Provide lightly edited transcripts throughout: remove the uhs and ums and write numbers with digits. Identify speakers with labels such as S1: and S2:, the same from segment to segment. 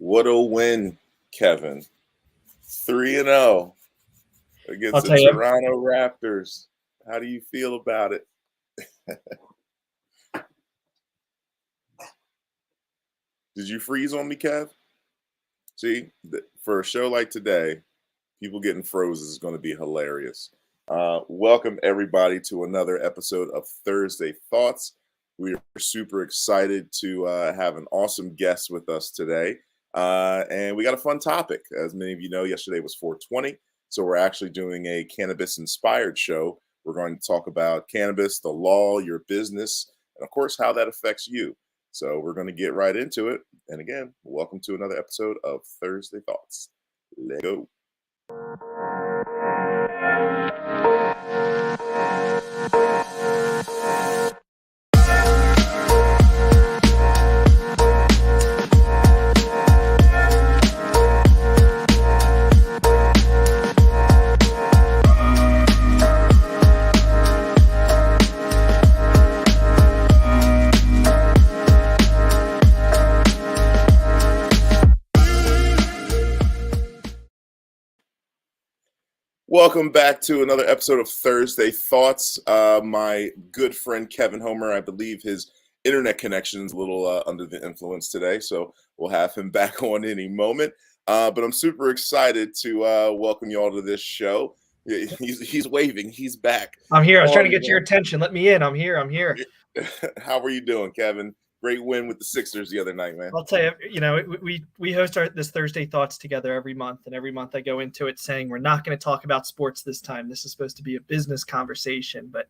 S1: What a win, Kevin. 3-0
S2: I'll
S1: against the
S2: tell you.
S1: Toronto Raptors. How do you feel about it? Did you freeze on me, Kev? See, for a show like today, people getting frozen is going to be hilarious. Welcome, everybody, to another episode of Thursday Thoughts. We are super excited to have an awesome guest with us today. And we got a fun topic. As many of you know, yesterday was 420. So we're actually doing a cannabis-inspired show. We're going to talk about cannabis, the law, your business, and of course, how that affects you. So we're going to get right into it. And again, welcome to another episode of Thursday Thoughts. Let's go. Welcome back to another episode of Thursday Thoughts. My good friend Kevin Homer, I believe his internet connection's a little under the influence today, so we'll have him back on any moment. But I'm super excited to welcome you all to this show. He's waving. He's back.
S2: I'm here. I was trying to get your attention. Let me in. I'm here.
S1: How are you doing, Kevin? Great win with the Sixers the other night, man.
S2: I'll tell you, we host this Thursday Thoughts together every month, and every month I go into it saying we're not going to talk about sports this time. This is supposed to be a business conversation, but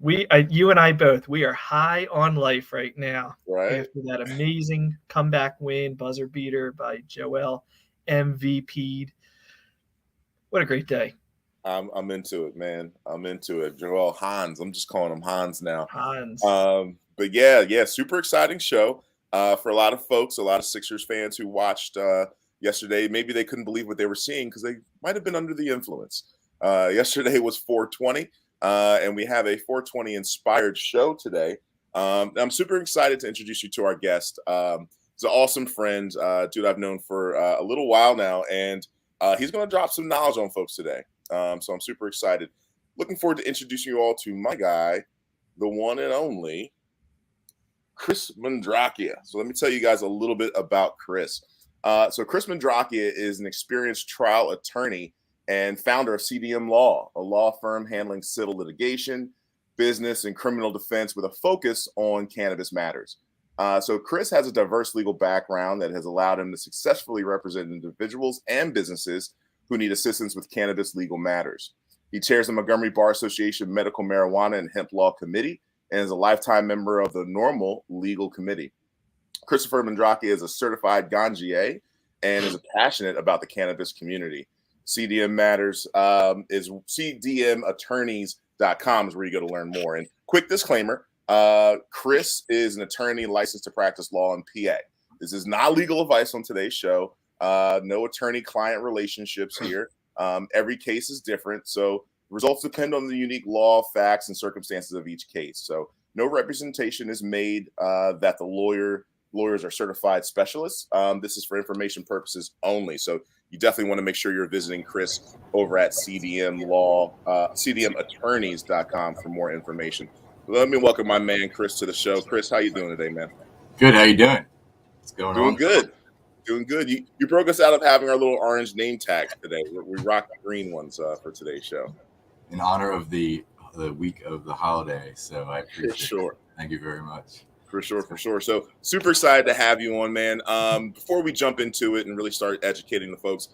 S2: you and I both, we are high on life right now.
S1: Right.
S2: After that amazing comeback win, buzzer beater by Joel, MVP'd. What a great day.
S1: I'm into it, man. I'm into it. Joel Hans. I'm just calling him Hans now.
S2: Hans.
S1: But yeah, super exciting show for a lot of folks, a lot of Sixers fans who watched yesterday. Maybe they couldn't believe what they were seeing because they might have been under the influence. Yesterday was 420, and we have a 420 inspired show today. I'm super excited to introduce you to our guest. He's an awesome friend, dude I've known for a little while now, and he's going to drop some knowledge on folks today. So I'm super excited. Looking forward to introducing you all to my guy, the one and only Chris Mandracchia. So let me tell you guys a little bit about Chris. So Chris Mandracchia is an experienced trial attorney and founder of CDM Law, a law firm handling civil litigation, business, and criminal defense with a focus on cannabis matters. So Chris has a diverse legal background that has allowed him to successfully represent individuals and businesses who need assistance with cannabis legal matters. He chairs the Montgomery Bar Association Medical Marijuana and Hemp Law Committee and is a lifetime member of the Normal Legal Committee. Christopher Mandracchia is a certified ganjier and is passionate about the cannabis community. CDM Matters is cdmattorneys.com is where you go to learn more. And quick disclaimer, Chris is an attorney licensed to practice law in PA. This is not legal advice on today's show. No attorney-client relationships here. Every case is different, so results depend on the unique law, facts, and circumstances of each case. So no representation is made that the lawyers are certified specialists. This is for information purposes only. So you definitely want to make sure you're visiting Chris over at cdmattorneys.com for more information. Let me welcome my man Chris to the show. Chris, how you doing today, man?
S3: Good. How you doing? What's going on?
S1: Doing good. You broke us out of having our little orange name tags today. We rocked the green ones for today's show.
S3: In honor of the week of the holiday, so I appreciate it.
S1: Sure.
S3: Thank you very much.
S1: For sure. So super excited to have you on, man. Before we jump into it and really start educating the folks,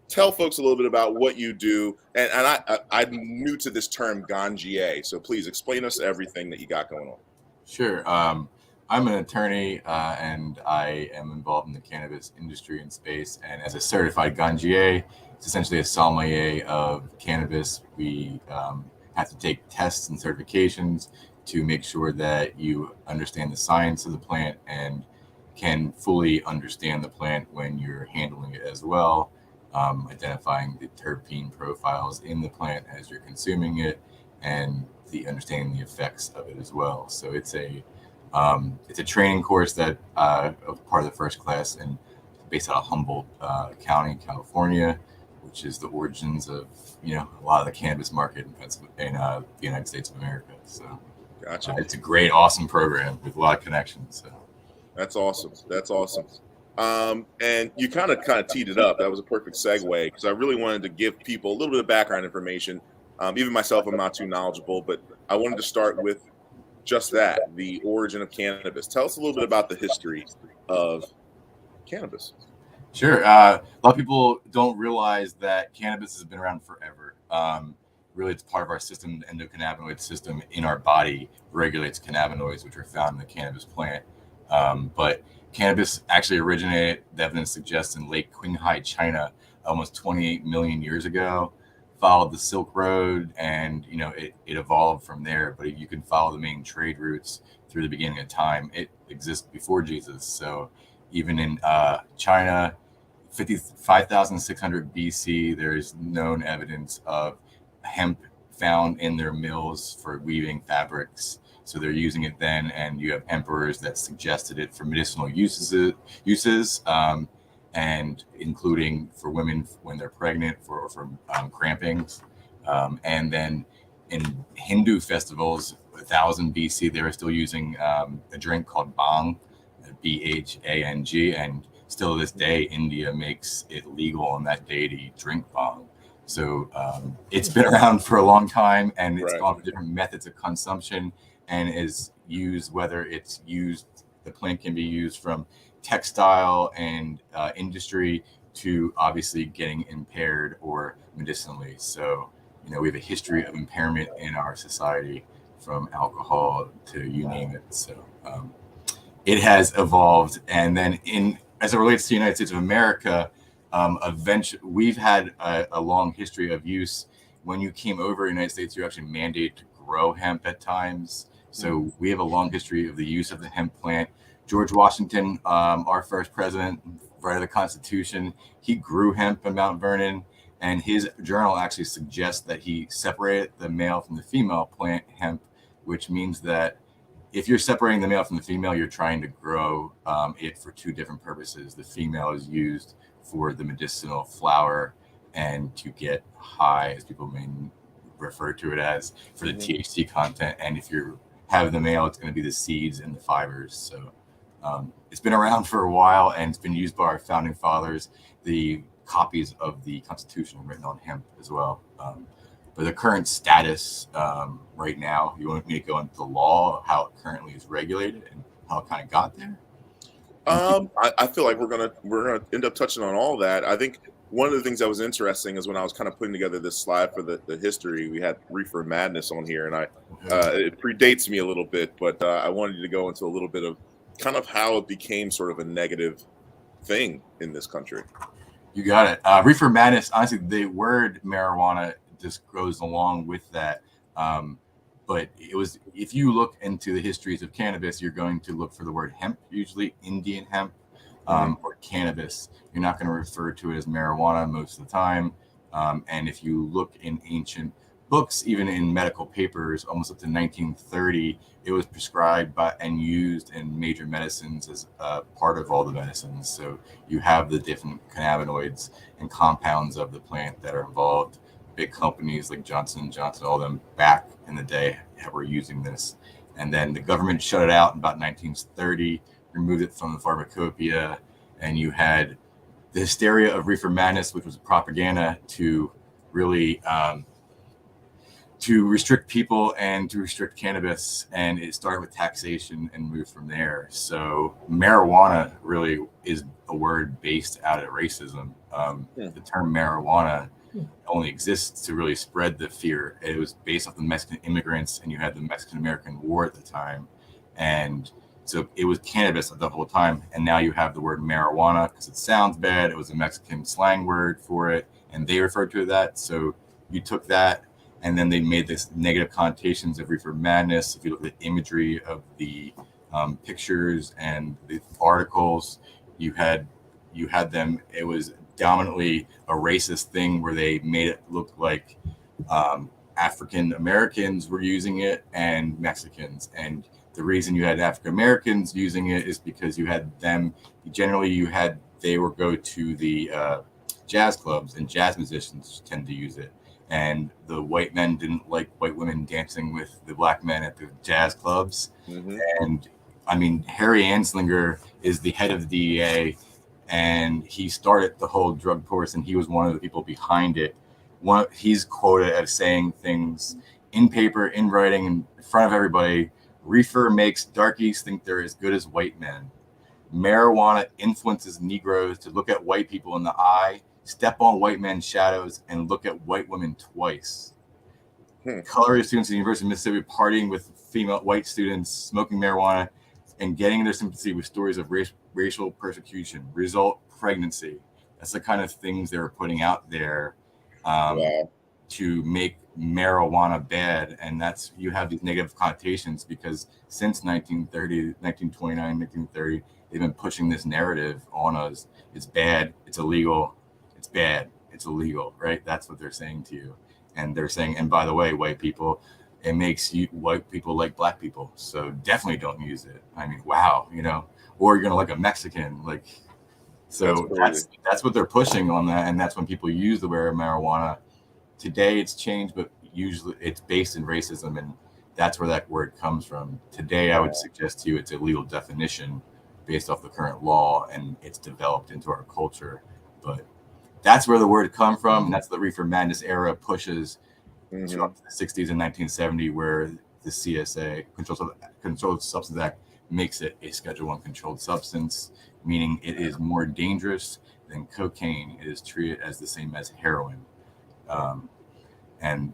S1: tell folks a little bit about what you do. And I'm new to this term ganjier, so please explain us everything that you got going on.
S3: Sure. I'm an attorney, and I am involved in the cannabis industry and space. And as a certified ganjier, it's essentially a sommelier of cannabis. We have to take tests and certifications to make sure that you understand the science of the plant and can fully understand the plant when you're handling it as well, identifying the terpene profiles in the plant as you're consuming it, and understanding the effects of it as well. So it's a training course that part of the first class, and based out of Humboldt County, California, which is the origins of a lot of the cannabis market in the United States of America. So
S1: Gotcha.
S3: it's a great, awesome program with a lot of connections. So
S1: that's awesome. That's awesome. And you kind of teed it up. That was a perfect segue because I really wanted to give people a little bit of background information. Even myself, I'm not too knowledgeable, but I wanted to start with just that, the origin of cannabis. Tell us a little bit about the history of cannabis.
S3: Sure. A lot of people don't realize that cannabis has been around forever. Really, it's part of our system. The endocannabinoid system in our body regulates cannabinoids, which are found in the cannabis plant. But cannabis actually originated, the evidence suggests, in Lake Qinghai, China, almost 28 million years ago. Followed the Silk Road, and it evolved from there. But you can follow the main trade routes through the beginning of time. It exists before Jesus. So even in China, 55,600 BC, there is known evidence of hemp found in their mills for weaving fabrics. So they're using it then, and you have emperors that suggested it for medicinal uses, and including for women when they're pregnant for crampings. And then in Hindu festivals, 1000 BC, they were still using a drink called bhang, Bhang, and still to this day, India makes it legal on that day to drink bhang. So it's been around for a long time, and it's gone through different methods of consumption, and is used, whether it's used, the plant can be used from textile and industry to obviously getting impaired or medicinally. So, we have a history of impairment in our society, from alcohol to you name it. So it has evolved. And then as it relates to the United States of America, eventually we've had a long history of use. When you came over the United States, you're actually mandated to grow hemp at times. So we have a long history of the use of the hemp plant. George Washington, our first president, writer of the Constitution, he grew hemp in Mount Vernon, and his journal actually suggests that he separated the male from the female plant hemp, which means that if you're separating the male from the female, you're trying to grow it for two different purposes. The female is used for the medicinal flower and to get high, as people may refer to it as, for the THC content. And if you have the male, it's going to be the seeds and the fibers. So it's been around for a while, and it's been used by our founding fathers. The copies of the Constitution are written on hemp as well. But the current status right now, you want me to go into the law, how it currently is regulated and how it kind of got there?
S1: I feel like we're gonna end up touching on all that. I think one of the things that was interesting is when I was kind of putting together this slide for the history, we had Reefer Madness on here, and it predates me a little bit, but I wanted you to go into a little bit of kind of how it became sort of a negative thing in this country.
S3: You got it. Reefer Madness, honestly, the word marijuana just goes along with that. But it was, if you look into the histories of cannabis, you're going to look for the word hemp, usually Indian hemp, or cannabis. You're not going to refer to it as marijuana most of the time. And if you look in ancient books, even in medical papers, almost up to 1930, it was prescribed by and used in major medicines as part of all the medicines. So you have the different cannabinoids and compounds of the plant that are involved. Big companies like Johnson & Johnson, all of them back in the day were using this. And then the government shut it out in about 1930, removed it from the pharmacopoeia, and you had the hysteria of Reefer Madness, which was propaganda to really to restrict people and to restrict cannabis. And it started with taxation and moved from there. So marijuana really is a word based out of racism. The term marijuana only exists to really spread the fear. It was based off the Mexican immigrants, and you had the Mexican-American War at the time. And so it was cannabis the whole time. And now you have the word marijuana because it sounds bad. It was a Mexican slang word for it, and they referred to that. So you took that, and then they made this negative connotations of Reefer Madness. If you look at the imagery of the pictures and the articles, you had them. It was dominantly a racist thing where they made it look like African Americans were using it and Mexicans. And the reason you had African Americans using it is because you had them they will go to the jazz clubs, and jazz musicians tend to use it. And the white men didn't like white women dancing with the black men at the jazz clubs.
S1: Mm-hmm.
S3: And I mean, Harry Anslinger is the head of the DEA, and he started the whole drug course, and he was one of the people behind it. He's quoted as saying things in paper, in writing, in front of everybody. Reefer makes darkies think they're as good as white men. Marijuana influences Negroes to look at white people in the eye, step on white men's shadows, and look at white women twice. Colored students at the University of Mississippi partying with female white students, smoking marijuana, and getting their sympathy with stories of racial persecution. Result, pregnancy. That's the kind of things they were putting out there to make marijuana bad. And that's, you have these negative connotations because since 1929, 1930, they've been pushing this narrative on us. It's bad, it's illegal, it's bad, it's illegal, right? That's what they're saying to you. And they're saying, and by the way, white people, it makes you white people like black people. So definitely don't use it. I mean, wow, you know, or you're gonna like a Mexican, like, so that's what they're pushing on that. And that's when people use the word marijuana. Today it's changed, but usually it's based in racism, and that's where that word comes from. Today, I would suggest to you it's a legal definition based off the current law, and it's developed into our culture. But that's where the word come from, and that's the reefer madness era pushes to up to the 60s and 1970, where the CSA, Controlled Substance Act, makes it a Schedule I controlled substance, meaning it is more dangerous than cocaine. It is treated as the same as heroin. And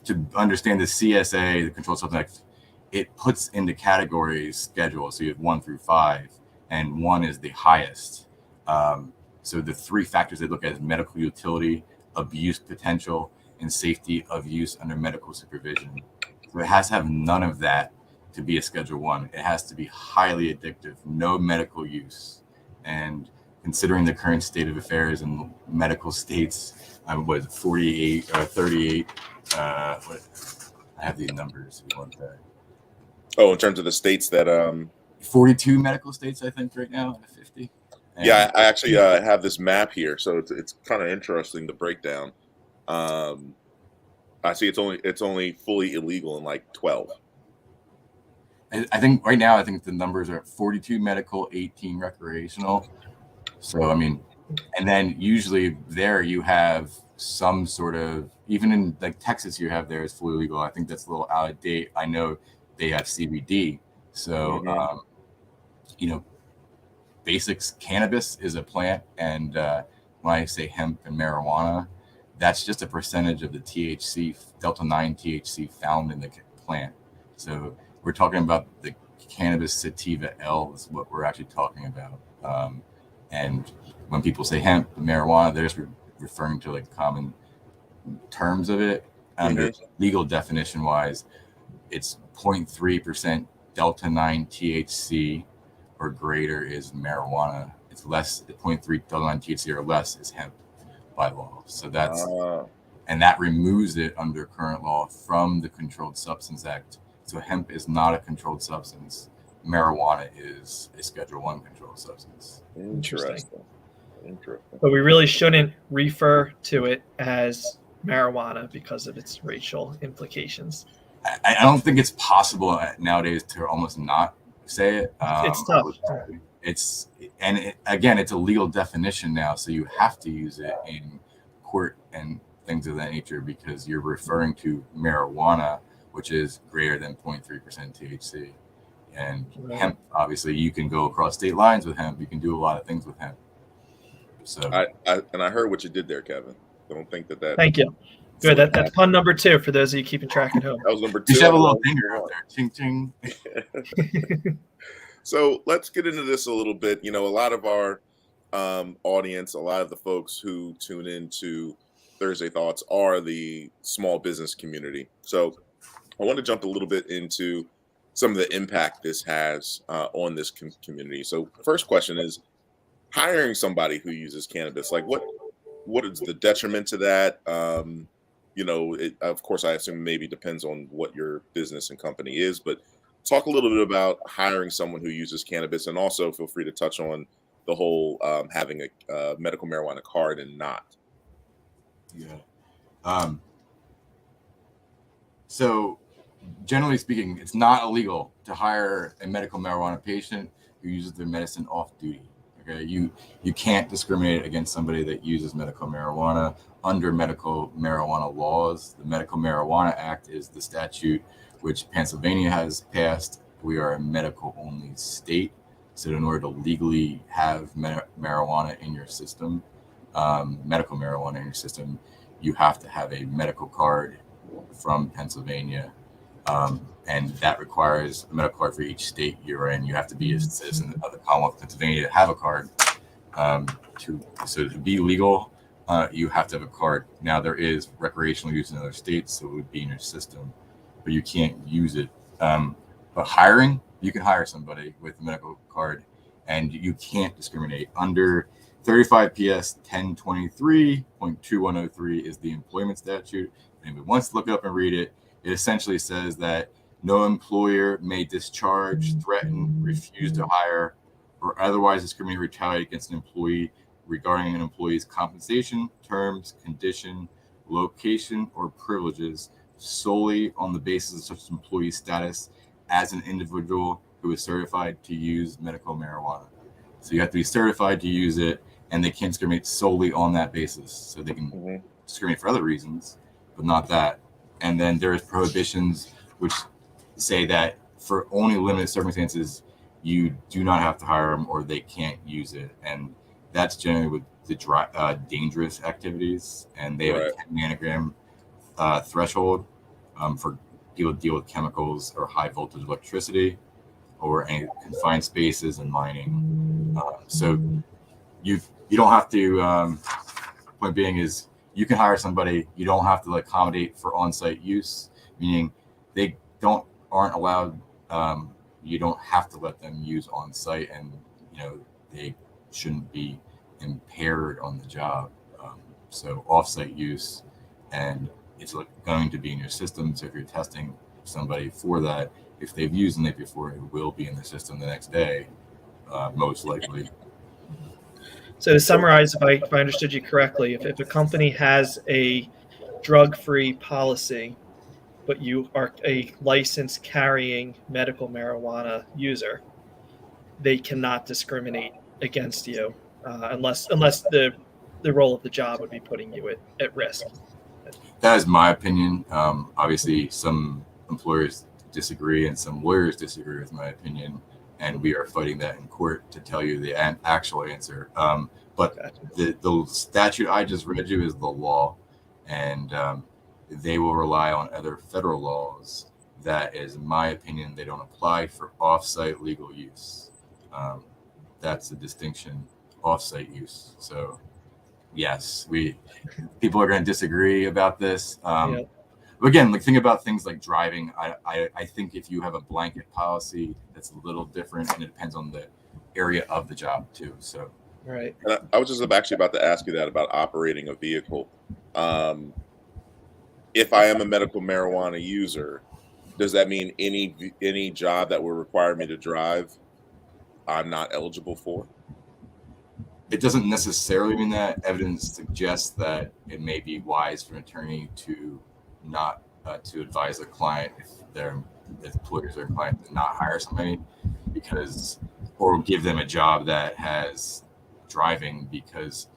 S3: to understand the CSA, the Controlled Substance Act, it puts into categories schedules. So you have 1 through 5, and 1 is the highest. So the 3 factors they look at is medical utility, abuse potential, and safety of use under medical supervision. So it has to have none of that to be a Schedule I. It has to be highly addictive, no medical use. And considering the current state of affairs in medical states, I was 48 or 38. I have these numbers if you want that.
S1: Oh, in terms of the states that
S3: 42 medical states, I think, right now out of 50. And
S1: yeah, I actually have this map here, so it's kind of interesting to break down. I see it's only fully illegal in like 12.
S3: I think right now, I think the numbers are 42 medical, 18 recreational. So, I mean, and then usually there you have some sort of, even in like Texas, you have there is fully legal. I think that's a little out of date. I know they have CBD. So, you know, basics, cannabis is a plant. And when I say hemp and marijuana, that's just a percentage of the THC, Delta 9 THC found in the plant. So we're talking about the cannabis sativa L is what we're actually talking about. And when people say hemp, marijuana, they're just referring to like common terms of it. Under legal definition wise, it's 0.3% Delta 9 THC or greater is marijuana. It's less, 0.3 Delta 9 THC or less is hemp by law. So that's, and that removes it under current law from the Controlled Substance Act. So hemp is not a controlled substance. Marijuana is a Schedule I controlled substance.
S1: Interesting.
S2: But we really shouldn't refer to it as marijuana because of its racial implications.
S3: I don't think it's possible nowadays to almost not say it.
S2: It's tough.
S3: Again, it's a legal definition now, so you have to use it in court and things of that nature because you're referring to marijuana, which is greater than 0.3% THC. And hemp, obviously, you can go across state lines with hemp. You can do a lot of things with hemp. So
S1: I heard what you did there, Kevin. I don't think that.
S2: Thank you. Good. That's pun number 2 for those of you keeping track at home.
S1: That was number 2.
S3: You should have a little finger out there. Ching, ching.
S1: So let's get into this a little bit. You know, a lot of our audience, a lot of the folks who tune into Thursday Thoughts are the small business community. So I want to jump a little bit into some of the impact this has on this community. So first question is hiring somebody who uses cannabis. Like what is the detriment to that? You know, of course, I assume maybe depends on what your business and company is, but talk a little bit about hiring someone who uses cannabis, and also feel free to touch on the whole having a medical marijuana card and not.
S3: Yeah. So generally speaking, it's not illegal to hire a medical marijuana patient who uses their medicine off duty. Okay, you can't discriminate against somebody that uses medical marijuana under medical marijuana laws. The Medical Marijuana Act is the statute which Pennsylvania has passed. We are a medical only state, so in order to legally have marijuana in your system, medical marijuana in your system, you have to have a medical card from Pennsylvania. And that requires a medical card for each state you're in. You have to be a citizen of the Commonwealth of Pennsylvania to have a card. So to be legal, you have to have a card. Now there is recreational use in other states, so it would be in your system, but you can't use it. But hiring, you can hire somebody with a medical card, and you can't discriminate. Under 35 PS 1023.2103 is the employment statute. And if you wants to look it up and read it, it essentially says that no employer may discharge, threaten, refuse to hire, or otherwise discriminate or retaliate against an employee regarding an employee's compensation, terms, condition, location, or privileges solely on the basis of such employee status as an individual who is certified to use medical marijuana. So you have to be certified to use it, and they can't discriminate solely on that basis. So they can discriminate for other reasons, but not that. And then there's prohibitions which say that for only limited circumstances, you do not have to hire them or they can't use it. And that's generally with the dangerous activities. And they have a 10 nanogram threshold for people to deal with chemicals or high voltage electricity or any confined spaces and mining. So you don't have to, point being is, you can hire somebody. You don't have to accommodate for on-site use, meaning they aren't allowed. You don't have to let them use on-site, and they shouldn't be impaired on the job. So off-site use, and it's going to be in your system. So if you're testing somebody for that, if they've used the night before, it will be in the system the next day, most likely.
S2: So to summarize, if I understood you correctly, if a company has a drug-free policy, but you are a licensed carrying medical marijuana user, they cannot discriminate against you unless the role of the job would be putting you at risk.
S3: That is my opinion. Obviously, some employers disagree and some lawyers disagree with my opinion, and we are fighting that in court to tell you the actual answer. But the statute I just read you is the law, and they will rely on other federal laws that, is in my opinion, they don't apply for off-site legal use. That's the distinction, off-site use. So yes, people are going to disagree about this. But again, think about things like driving. I think if you have a blanket policy, that's a little different, and it depends on the area of the job too. So
S2: right.
S1: And I was just actually about to ask you that about operating a vehicle. If I am a medical marijuana user, does that mean any job that would require me to drive, I'm not eligible for?
S3: It doesn't necessarily mean that. Evidence suggests that it may be wise for an attorney to not to advise a client if their employers or client to not hire somebody or give them a job that has driving, because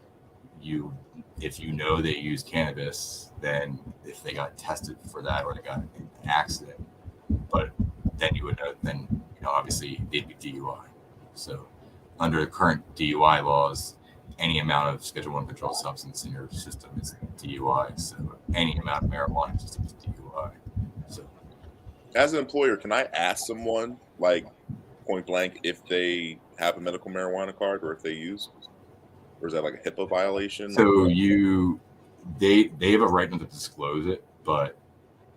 S3: if you know they use cannabis, then if they got tested for that or they got in an accident, but then you would know, then obviously they'd be DUI. So under the current DUI laws, any amount of Schedule I controlled substance in your system is DUI. So any amount of marijuana in your system is DUI. So
S1: as an employer, can I ask someone point blank if they have a medical marijuana card or if they use? Or is that like a HIPAA violation?
S3: So they have a right not to disclose it, but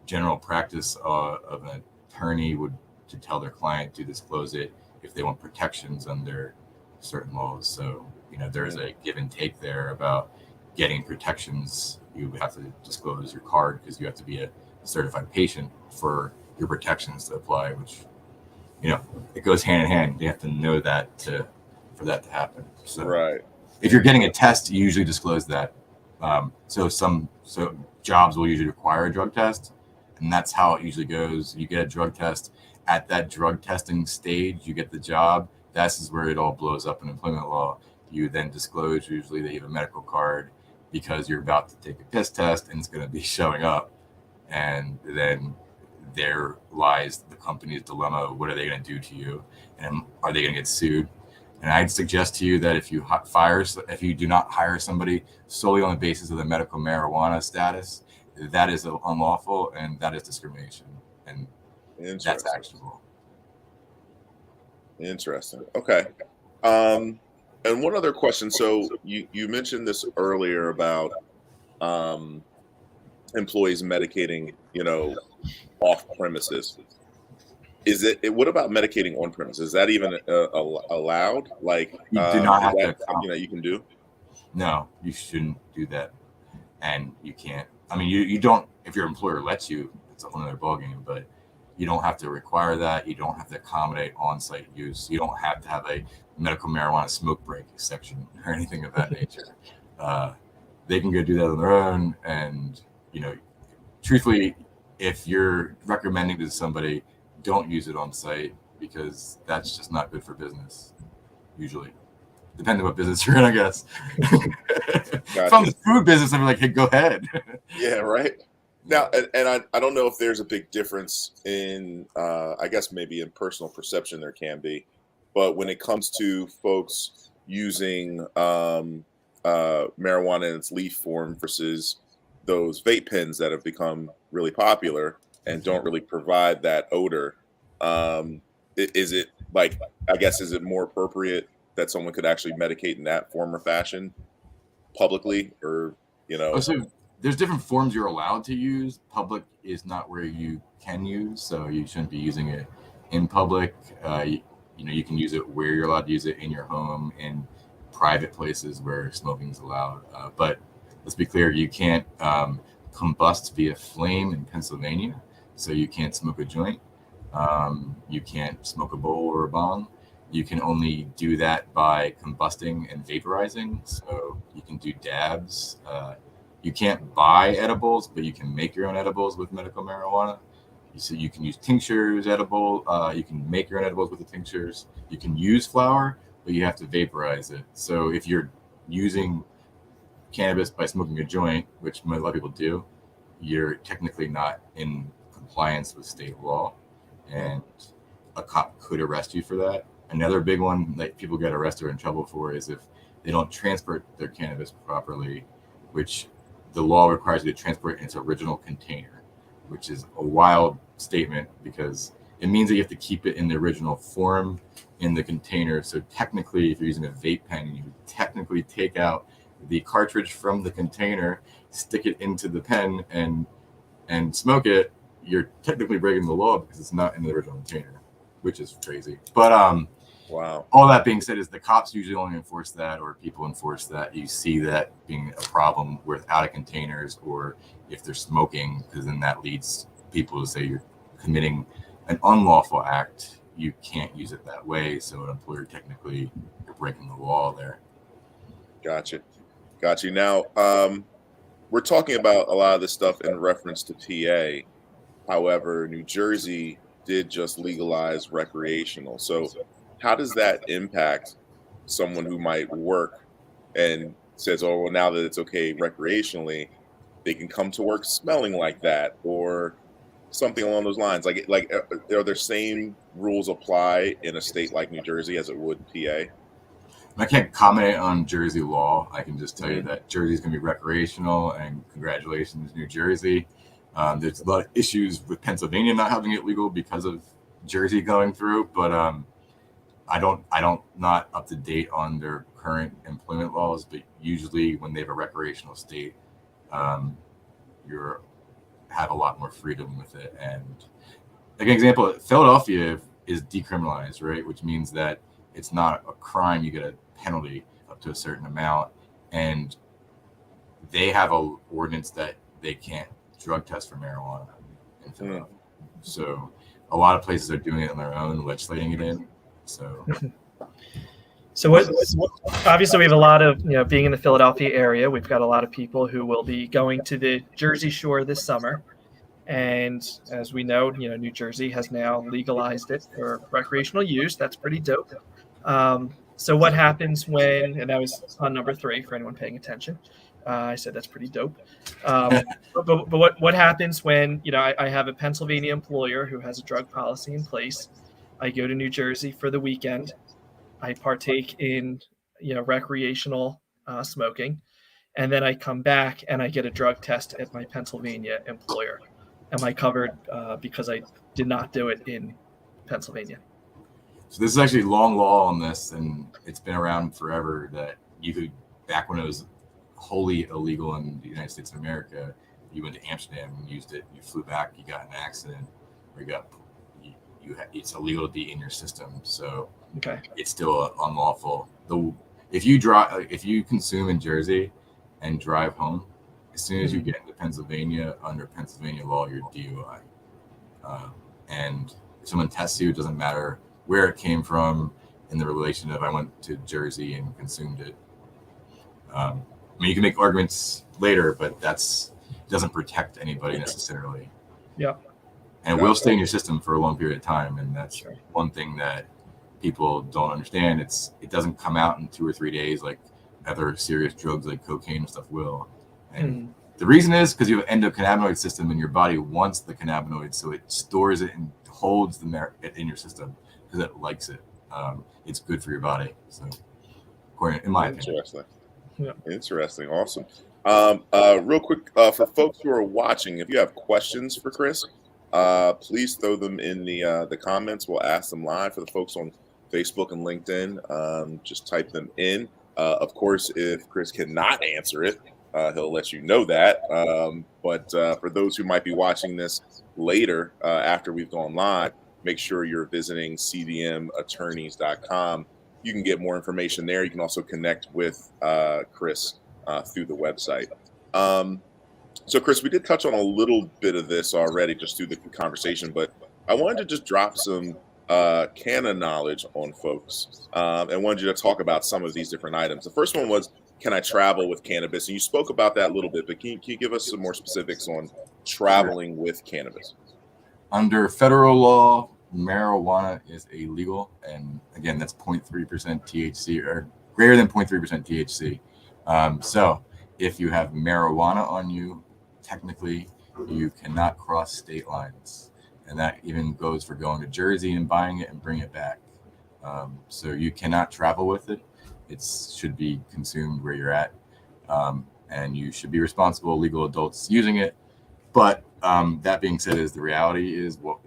S3: general practice of an attorney would to tell their client to disclose it if they want protections under certain laws. So there's a give and take there about getting protections. You have to disclose your card because you have to be a certified patient for your protections to apply, which it goes hand in hand. You have to know that to for that to happen. So
S1: Right.
S3: if you're getting a test, you usually disclose that. So jobs will usually require a drug test, and that's how it usually goes. You get a drug test. At that drug testing stage, you get the job. That's where it all blows up in employment law. You then disclose usually that you have a medical card because you're about to take a piss test and it's going to be showing up. And then there lies the company's dilemma. What are they going to do to you? And are they going to get sued? And I'd suggest to you that if you do not hire somebody solely on the basis of the medical marijuana status, that is unlawful and that is discrimination. And that's actionable.
S1: Interesting. Okay. And one other question. So you mentioned this earlier about employees medicating, off premises. What about medicating on premises? Is that even allowed? Like,
S3: you do not have
S1: that something that you can do?
S3: No, you shouldn't do that, and you can't. I mean, you don't. If your employer lets you, it's a whole other ballgame. But you don't have to require that. You don't have to accommodate on-site use. You don't have to have a medical marijuana smoke break section or anything of that nature. They can go do that on their own. And truthfully, if you're recommending to somebody, don't use it on site because that's just not good for business. Usually, depending on what business you're in, I guess.
S1: Gotcha.
S3: From the food business, I'm like, hey, go ahead.
S1: Yeah, right. Now, and I don't know if there's a big difference in, I guess maybe in personal perception there can be, but when it comes to folks using marijuana in its leaf form versus those vape pens that have become really popular and don't really provide that odor, is it like, I guess, is it more appropriate that someone could actually medicate in that form or fashion publicly, or
S3: So there's different forms you're allowed to use. Public is not where you can use, so you shouldn't be using it in public. You can use it where you're allowed to use it, in your home, in private places where smoking is allowed. But let's be clear, you can't combust via flame in Pennsylvania, so you can't smoke a joint. You can't smoke a bowl or a bong. You can only do that by combusting and vaporizing. So you can do dabs. You can't buy edibles, but you can make your own edibles with medical marijuana. So you can use tinctures, edible. You can make your own edibles with the tinctures. You can use flower, but you have to vaporize it. So if you're using cannabis by smoking a joint, which a lot of people do, you're technically not in compliance with state law, and a cop could arrest you for that. Another big one that people get arrested or in trouble for is if they don't transport their cannabis properly, which the law requires you to transport in its original container, which is a wild statement because it means that you have to keep it in the original form in the container. So technically, if you're using a vape pen, you technically take out the cartridge from the container, stick it into the pen, and smoke it. You're technically breaking the law because it's not in the original container, which is crazy. But
S1: wow.
S3: All that being said, is the cops usually only enforce that, or people enforce that. You see that being a problem with out of containers, or if they're smoking, because then that leads people to say you're committing an unlawful act. You can't use it that way. So an employer, technically, you're breaking the law there.
S1: Gotcha. Now, we're talking about a lot of this stuff in reference to PA. However, New Jersey did just legalize recreational. So how does that impact someone who might work and says, oh, well, now that it's okay recreationally, they can come to work smelling like that, or something along those lines? Like are the same rules apply in a state like New Jersey as it would PA?
S3: I can't comment on Jersey law. I can just tell you that Jersey is going to be recreational, and congratulations, New Jersey. There's a lot of issues with Pennsylvania not having it legal because of Jersey going through, but I don't not up to date on their current employment laws. But usually, when they have a recreational state, you have a lot more freedom with it. And like an example, Philadelphia is decriminalized, right? Which means that it's not a crime. You get a penalty up to a certain amount, and they have a ordinance that they can't drug test for marijuana in Philadelphia. So a lot of places are doing it on their own, legislating it in. So
S2: So obviously we have a lot of, being in the Philadelphia area, we've got a lot of people who will be going to the Jersey Shore this summer. And as we know, New Jersey has now legalized it for recreational use. That's pretty dope. So what happens when, and that was on number 3 for anyone paying attention. I said that's pretty dope. But what happens when, I have a Pennsylvania employer who has a drug policy in place. I go to New Jersey for the weekend. I partake in, recreational smoking, and then I come back and I get a drug test at my Pennsylvania employer. Am I covered because I did not do it in Pennsylvania?
S3: So this is actually long law on this, and it's been around forever that you could, back when it was wholly illegal in the United States of America, you went to Amsterdam and used it, you flew back, you got in an accident, or it's illegal to be in your system. So
S2: okay,
S3: it's still unlawful. If you consume in Jersey and drive home, as soon as you get into Pennsylvania, under Pennsylvania law, you're DUI. And if someone tests you, it doesn't matter where it came from in the relation of I went to Jersey and consumed it. You can make arguments later, but doesn't protect anybody necessarily.
S2: Yeah.
S3: And it will stay in your system for a long period of time. And that's one thing that people don't understand. It doesn't come out in 2 or 3 days like other serious drugs like cocaine and stuff will. And the reason is because you have an endocannabinoid system and your body wants the cannabinoid, so it stores it and holds it in your system because it likes it. It's good for your body. So, in my opinion.
S1: Interesting. Awesome. Real quick, for folks who are watching, if you have questions for Chris, please throw them in the comments. We'll ask them live. For the folks on Facebook and LinkedIn, just type them in. Of course, if Chris cannot answer it, he'll let you know that. But for those who might be watching this later, after we've gone live, make sure you're visiting cdmattorneys.com. You can get more information there. You can also connect with Chris through the website. So, Chris, we did touch on a little bit of this already just through the conversation, but I wanted to just drop some canon knowledge on folks and wanted you to talk about some of these different items. The first one was, can I travel with cannabis? And you spoke about that a little bit, but can you give us some more specifics on traveling with cannabis?
S3: Under federal law, marijuana is illegal. And again, that's 0.3% THC or greater than 0.3% THC. So if you have marijuana on you, technically you cannot cross state lines. And that even goes for going to Jersey and buying it and bring it back. So you cannot travel with it. It should be consumed where you're at. And you should be responsible legal adults using it. But that being said, the reality is what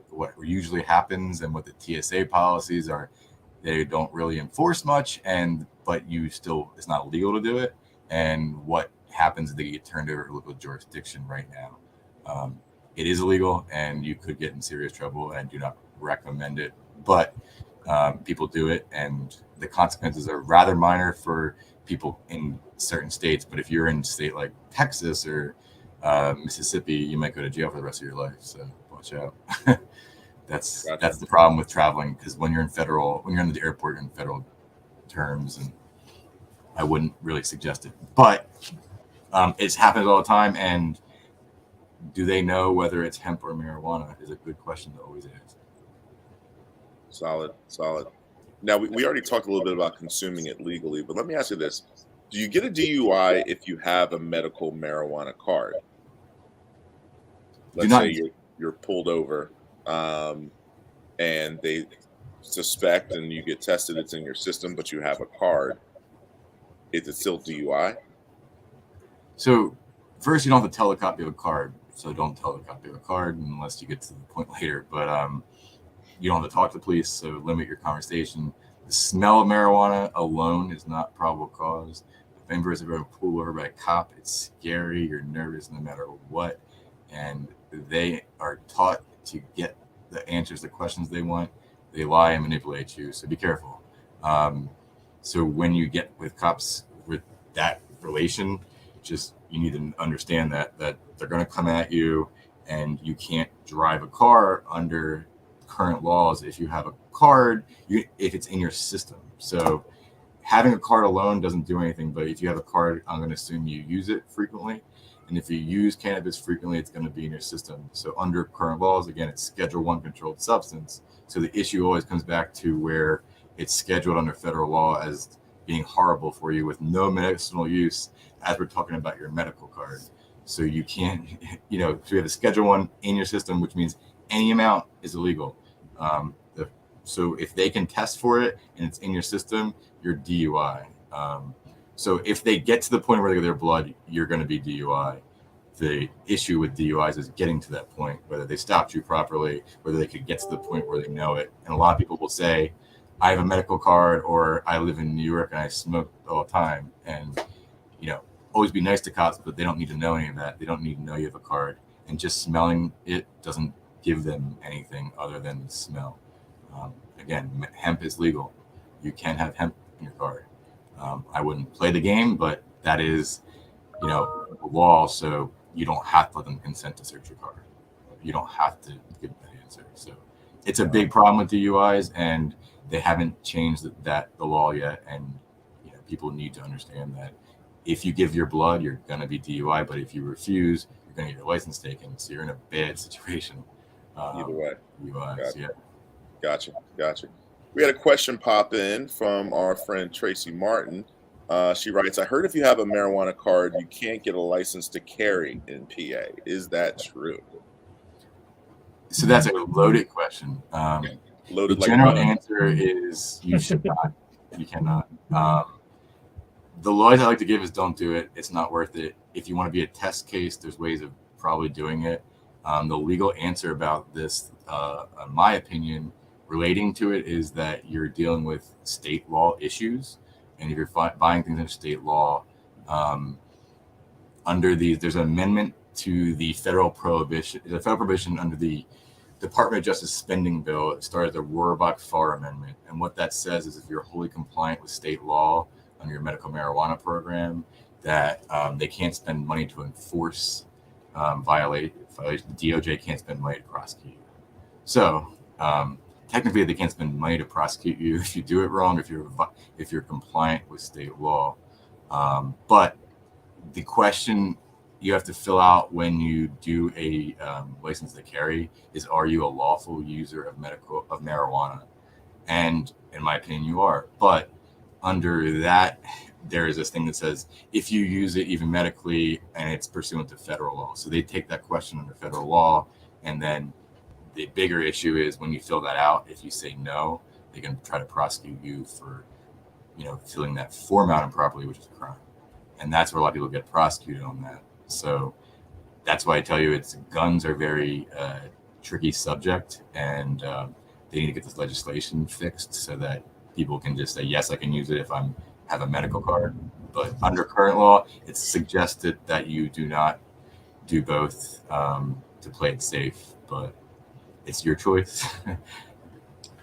S3: usually happens and what the TSA policies are, they don't really enforce much, but it's not illegal to do it. And what happens is they get turned over to local jurisdiction right now. It is illegal and you could get in serious trouble, and I do not recommend it, but people do it, and the consequences are rather minor for people in certain states. But if you're in a state like Texas or Mississippi, you might go to jail for the rest of your life. So watch out. That's the problem with traveling, because when you're in the airport, you're in federal terms, and I wouldn't really suggest it. But it's happens all the time, and do they know whether it's hemp or marijuana is a good question to always ask.
S1: Solid. Now, we already talked a little bit about consuming it legally, but let me ask you this. Do you get a DUI if you have a medical marijuana card? Let's say you're pulled over and they suspect and you get tested, it's in your system, but you have a card. Is it still DUI?
S3: So first, you don't have to tell the cop you have a card. So don't tell the cop you have a card unless you get to the point later. But you don't have to talk to the police, so limit your conversation. The smell of marijuana alone is not probable cause. If anybody's ever pulled over by a cop, it's scary. You're nervous no matter what. And they are taught to get the answers to questions they want. They lie and manipulate you, so be careful. So when you get with cops with that relation, you need to understand that they're going to come at you, and you can't drive a car under current laws if you have a card, if it's in your system. So having a card alone doesn't do anything. But if you have a card, I'm going to assume you use it frequently. And if you use cannabis frequently, it's going to be in your system. So under current laws, again, it's Schedule 1 controlled substance. So the issue always comes back to where it's scheduled under federal law as being horrible for you with no medicinal use, as we're talking about your medical card. So you can't, so you have a Schedule 1 in your system, which means any amount is illegal. So if they can test for it and it's in your system, you're DUI. So if they get to the point where they get their blood, you're going to be DUI. The issue with DUIs is getting to that point, whether they stopped you properly, whether they could get to the point where they know it. And a lot of people will say, I have a medical card, or I live in New York and I smoke all the time. And, always be nice to cops, but they don't need to know any of that. They don't need to know you have a card. And just smelling it doesn't give them anything other than the smell. Again, hemp is legal. You can have hemp in your card. I wouldn't play the game, but that is, a law. So you don't have to let them consent to search your card. You don't have to give them that answer. So it's a big problem with DUIs, and they haven't changed the law yet. And people need to understand that if you give your blood, you're going to be DUI. But if you refuse, you're going to get your license taken. So you're in a bad situation.
S1: Either way.
S3: DUIs,
S1: Gotcha.
S3: yeah.
S1: Gotcha. We had a question pop in from our friend Tracy Martin. She writes, I heard if you have a marijuana card, you can't get a license to carry in PA. Is that true?
S3: So that's a loaded question.
S1: Loaded
S3: the
S1: like
S3: general
S1: fun.
S3: answer is you should not. You cannot. The laws I like to give is don't do it. It's not worth it. If you want to be a test case, there's ways of probably doing it. The legal answer about this, in my opinion, relating to it is that you're dealing with state law issues. And if you're buying things under state law, there's an amendment to the federal prohibition. The federal prohibition under the Department of Justice spending bill. It started the Rohrabaugh-Farr Amendment. And what that says is if you're wholly compliant with state law under your medical marijuana program, that they can't spend money to enforce violations. The DOJ can't spend money to prosecute you. So technically, they can't spend money to prosecute you if you do it wrong, if you're compliant with state law. But the question you have to fill out when you do a license to carry is, are you a lawful user of marijuana? And in my opinion, you are. But under that, there is this thing that says if you use it even medically and it's pursuant to federal law. So they take that question under federal law, and then the bigger issue is when you fill that out, if you say no, they can try to prosecute you for, filling that form out improperly, which is a crime. And that's where a lot of people get prosecuted on that. So that's why I tell you guns are very tricky subject, and they need to get this legislation fixed so that people can just say, yes, I can use it if I have a medical card. But under current law, it's suggested that you do not do both to play it safe, but it's your choice.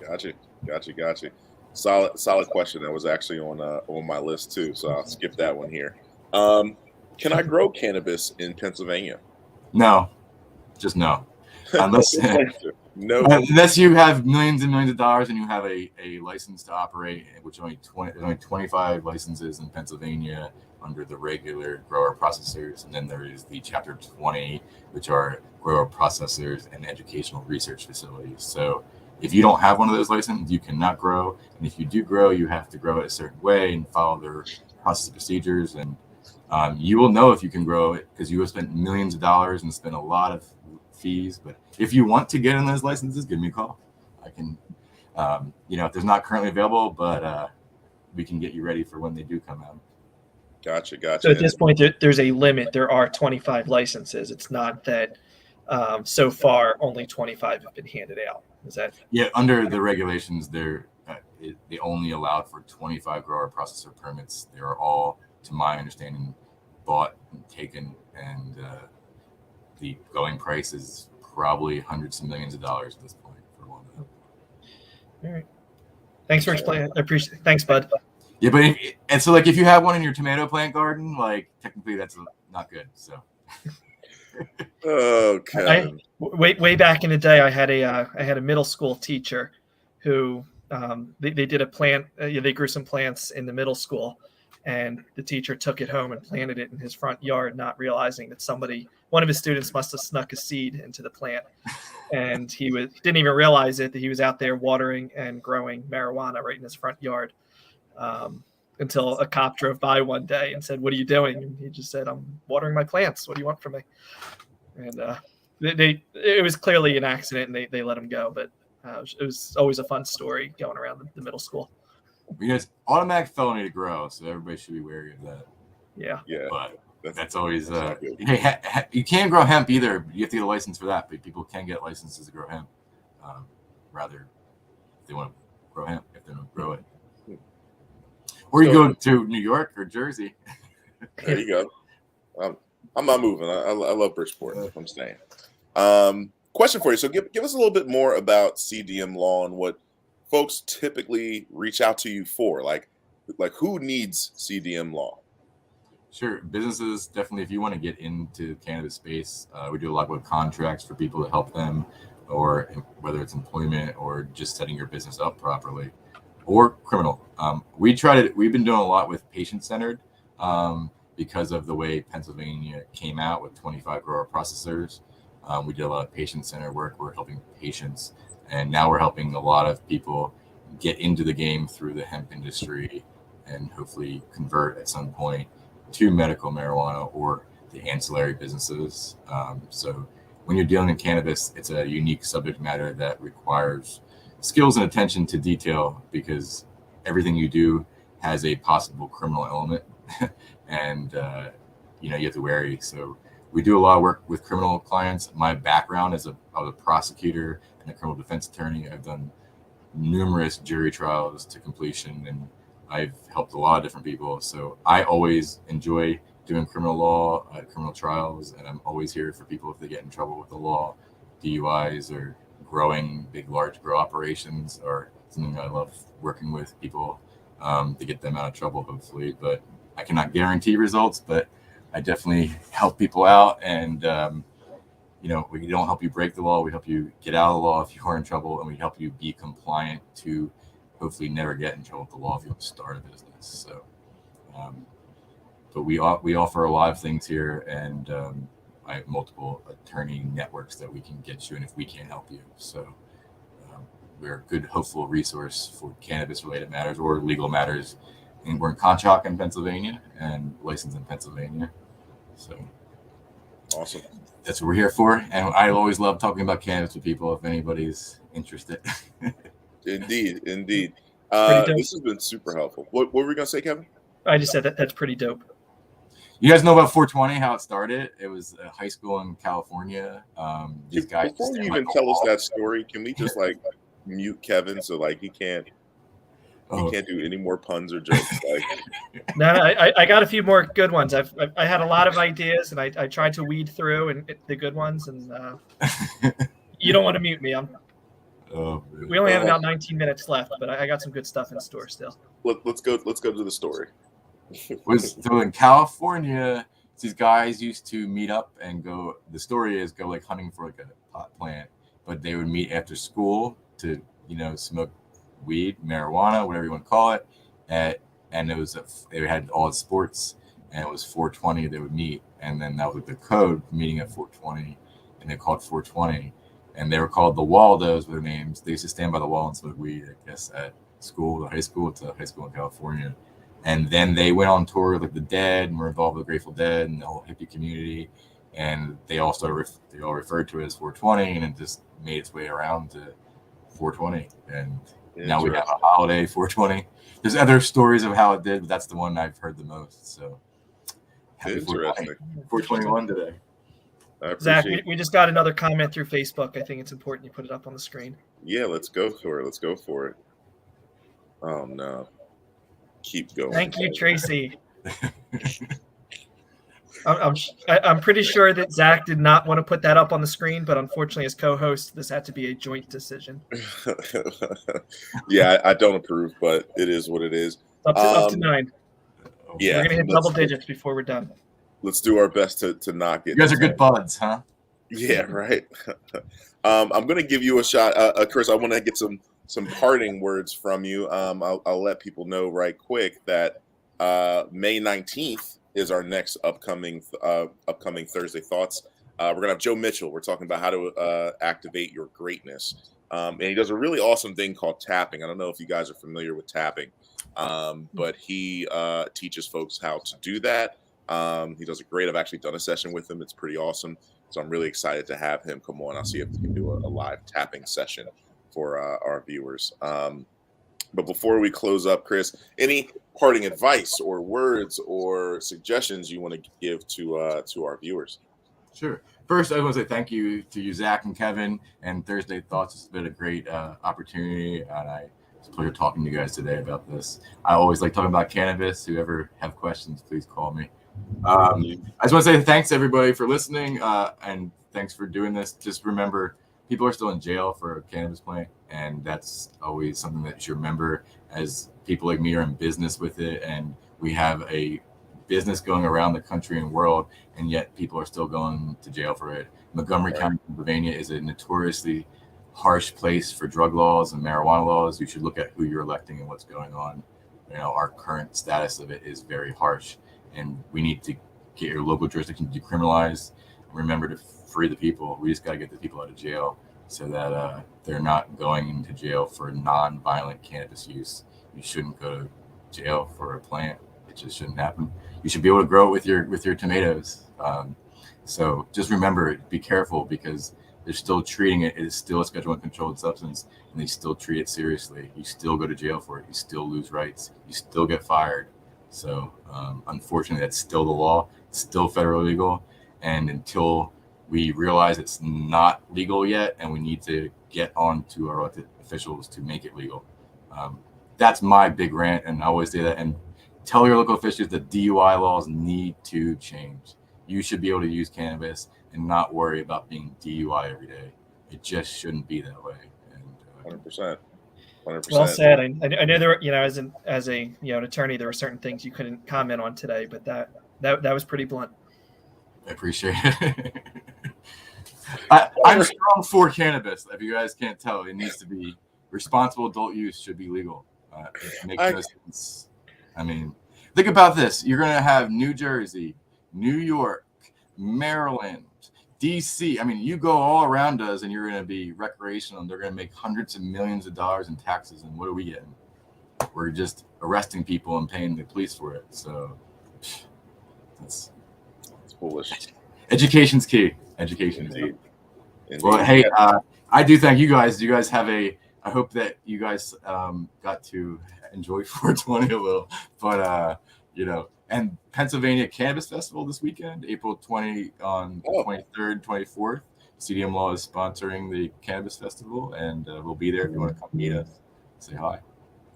S1: Gotcha. Solid question. That was actually on my list too, so I'll skip that one here. Can I grow cannabis in Pennsylvania?
S3: No, just no. Unless
S1: no.
S3: you have millions and millions of dollars and you have a license to operate, which there's only 25 licenses in Pennsylvania under the regular grower processors, and then there is the Chapter 20, which are grower processors and educational research facilities. So if you don't have one of those licenses, you cannot grow. And if you do grow, you have to grow it a certain way and follow their process procedures. And you will know if you can grow it because you have spent millions of dollars and spent a lot of fees. But if you want to get in those licenses, give me a call. I can, if there's not currently available, but we can get you ready for when they do come out.
S1: Gotcha.
S2: So at this point, there's a limit. There are 25 licenses. It's not that so far only 25 have been handed out. Is that?
S3: Yeah, under the regulations, they only allowed for 25 grower processor permits. They are all, to my understanding, bought and taken, and the going price is probably hundreds of millions of dollars at this point for one of them.
S2: All right. Thanks for explaining. I appreciate it. Thanks, bud.
S3: Yeah, but if you have one in your tomato plant garden, technically that's not good. So.
S1: Okay.
S2: Way back in the day, I had a middle school teacher who they did a plant. They grew some plants in the middle school, and the teacher took it home and planted it in his front yard, not realizing that one of his students must have snuck a seed into the plant. And he didn't even realize that he was out there watering and growing marijuana right in his front yard, until a cop drove by one day and said, "What are you doing?" And he just said, "I'm watering my plants. What do you want from me?" And it was clearly an accident, and they let him go. But it was always a fun story going around the middle school.
S3: Because automatic felony to grow, so everybody should be wary of that.
S2: Yeah.
S3: But that's always you can't grow hemp either. You have to get a license for that, but people can get licenses to grow hemp. Rather, if they want to grow hemp, if they don't grow it, or you go to New York or Jersey.
S1: There you go. I'm not moving. I love Bridgeport. I'm staying. Question for you. So give us a little bit more about CDM law and what folks typically reach out to you for. Like who needs CDM law?
S3: Sure. Businesses, definitely, if you want to get into the cannabis space, we do a lot with contracts for people to help them, or whether it's employment or just setting your business up properly, or criminal. We've been doing a lot with patient-centered because of the way Pennsylvania came out with 25 grower processors. We did a lot of patient-centered work. We're helping patients, and now we're helping a lot of people get into the game through the hemp industry and hopefully convert at some point to medical marijuana or the ancillary businesses. So when you're dealing in cannabis, it's a unique subject matter that requires skills and attention to detail, because everything you do has a possible criminal element, and you have to wary. So we do a lot of work with criminal clients. My background is I was a prosecutor and a criminal defense attorney. I've done numerous jury trials to completion, and I've helped a lot of different people. So I always enjoy doing criminal law, criminal trials, and I'm always here for people if they get in trouble with the law, DUIs, or growing large grow operations, or something I love working with people to get them out of trouble, hopefully. But I cannot guarantee results, but I definitely help people out. And, we don't help you break the law. We help you get out of the law if you are in trouble, and we help you be compliant to hopefully never get in trouble with the law if you want to start a business. So, but we offer a lot of things here, and I have multiple attorney networks that we can get you, and if we can't help you. So we're a good, hopeful resource for cannabis-related matters or legal matters. And we're in Conshohocken in Pennsylvania and licensed in Pennsylvania. So
S1: awesome.
S3: That's what we're here for. And I always love talking about cannabis with people if anybody's interested.
S1: Indeed. This has been super helpful. What were we going to say, Kevin?
S2: I just said that's pretty dope.
S3: You guys know about 420, how it started? It was a high school in California. These guys.
S1: Before you even tell us that story, can we just mute Kevin so he can't do any more puns or jokes?
S2: No, I got a few more good ones. I had a lot of ideas, and I tried to weed through the good ones. And you don't want to mute me. We only have about 19 minutes left, but I got some good stuff in store still.
S1: Let's go to the story.
S3: So in California, these guys used to meet up and go. The story is go hunting for a pot plant, but they would meet after school to smoke weed, marijuana, whatever you want to call it. And it was they had all the sports, and it was 420. They would meet, and then that was the code meeting at 420, and they called 420. And they were called the Waldos, were their names. They used to stand by the wall and smoke weed, I guess, at school, the high school. It's a high school in California. And then they went on tour with the Dead, and were involved with the Grateful Dead and the whole hippie community. And they all referred to it as 420, and it just made its way around to 420. And now we have a holiday, 420. There's other stories of how it did, but that's the one I've heard the most. So happy 421 today.
S2: Zach, we just got another comment through Facebook. I think it's important you put it up on the screen.
S1: Yeah, let's go for it. Oh, no. Keep going.
S2: Thank you, Tracy. I'm pretty sure that Zach did not want to put that up on the screen, but unfortunately, as co-host, this had to be a joint decision.
S1: Yeah, I don't approve, but it is what it is.
S2: Up to 9.
S1: Yeah,
S2: we're gonna hit double digits before we're done.
S1: Let's do our best to not get.
S3: You guys are good buds, huh?
S1: Yeah, right. I'm gonna give you a shot, Chris. I want to get some some parting words from you. I'll let people know right quick that May 19th is our next upcoming Thursday Thoughts. We're gonna have Joe Mitchell. We're talking about how to activate your greatness, and he does a really awesome thing called tapping. I don't know if you guys are familiar with tapping, but he teaches folks how to do that. He does it great. I've actually done a session with him. It's pretty awesome. So I'm really excited to have him come on. I'll see if we can do a live tapping session for our viewers. But before we close up, Chris, any parting advice or words or suggestions you want to give to our viewers?
S3: Sure. First, I want to say thank you to you, Zach and Kevin, and Thursday Thoughts. It's been a great opportunity, and it's a pleasure talking to you guys today about this. I always like talking about cannabis. Whoever have questions, please call me. I just want to say thanks everybody for listening, and thanks for doing this. Just remember, people are still in jail for a cannabis plant, and that's always something that you should remember. As people like me are in business with it, and we have a business going around the country and world, and yet people are still going to jail for it. Montgomery County, Pennsylvania is a notoriously harsh place for drug laws and marijuana laws. You should look at who you're electing and what's going on. Our current status of it is very harsh, and we need to get your local jurisdiction decriminalized. Remember to free the people. We just got to get the people out of jail so that they're not going into jail for non-violent cannabis use. You shouldn't go to jail for a plant. It just shouldn't happen. You should be able to grow it with your tomatoes. So just remember, be careful, because they're still treating it. It is still a Schedule I controlled substance, and they still treat it seriously. You still go to jail for it. You still lose rights. You still get fired. So unfortunately, that's still the law. It's still federally legal. And until we realize it's not legal yet, and we need to get on to our elected officials to make it legal. That's my big rant, and I always say that. And tell your local officials that DUI laws need to change. You should be able to use cannabis and not worry about being DUI every day. It just shouldn't be that way. And
S1: 100%.
S2: Well said. I know there were, as a an attorney, there were certain things you couldn't comment on today, but that was pretty blunt.
S3: I appreciate it. I'm strong for cannabis. If you guys can't tell, it needs to be responsible. Adult use should be legal. It makes no sense. I mean, think about this. You're going to have New Jersey, New York, Maryland, DC. I mean, you go all around us and you're going to be recreational, and they're going to make hundreds of millions of dollars in taxes. And what are we getting? We're just arresting people and paying the police for it. So that's
S1: foolish.
S3: Education's key. Education is key.
S1: Indeed.
S3: Well, hey, I do thank you guys. You guys have I hope that you guys got to enjoy 420 a little, but and Pennsylvania Cannabis Festival this weekend, April 20 on the 23rd, 24th. CDM Law is sponsoring the Cannabis Festival, and we'll be there if you want to come meet us. Say hi.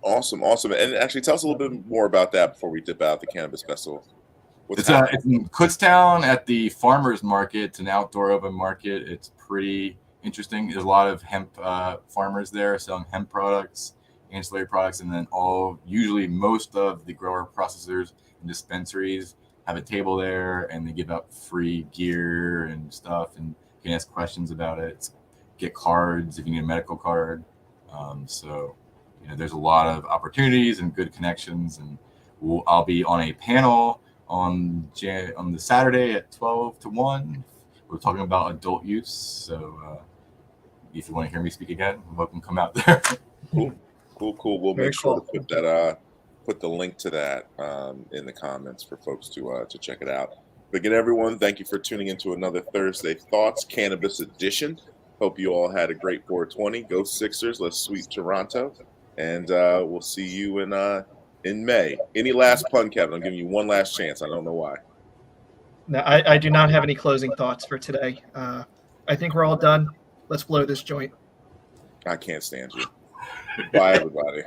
S1: Awesome. And actually, tell us a little bit more about that before we dip out the Cannabis Festival.
S3: It's in Kutztown at the Farmers Market. It's an outdoor open market. It's pretty interesting. There's a lot of hemp farmers there selling hemp products, ancillary products, and then usually most of the grower processors and dispensaries have a table there, and they give out free gear and stuff, and you can ask questions about it. Get cards if you need a medical card. So there's a lot of opportunities and good connections, and I'll be on a panel on the Saturday at 12 to 1. We're talking about adult use. So if you want to hear me speak again, I'm welcome to come out there.
S1: Cool. We'll make sure to put that put the link to that in the comments for folks to check it out. But again, everyone, thank you for tuning into another Thursday Thoughts Cannabis edition. Hope you all had a great 420. Go Sixers. Let's sweep Toronto. And we'll see you in May. Any last pun, Kevin? I'm giving you one last chance. I don't know why.
S2: No, I do not have any closing thoughts for today. I think we're all done. Let's blow this joint.
S1: I can't stand you. Bye, everybody.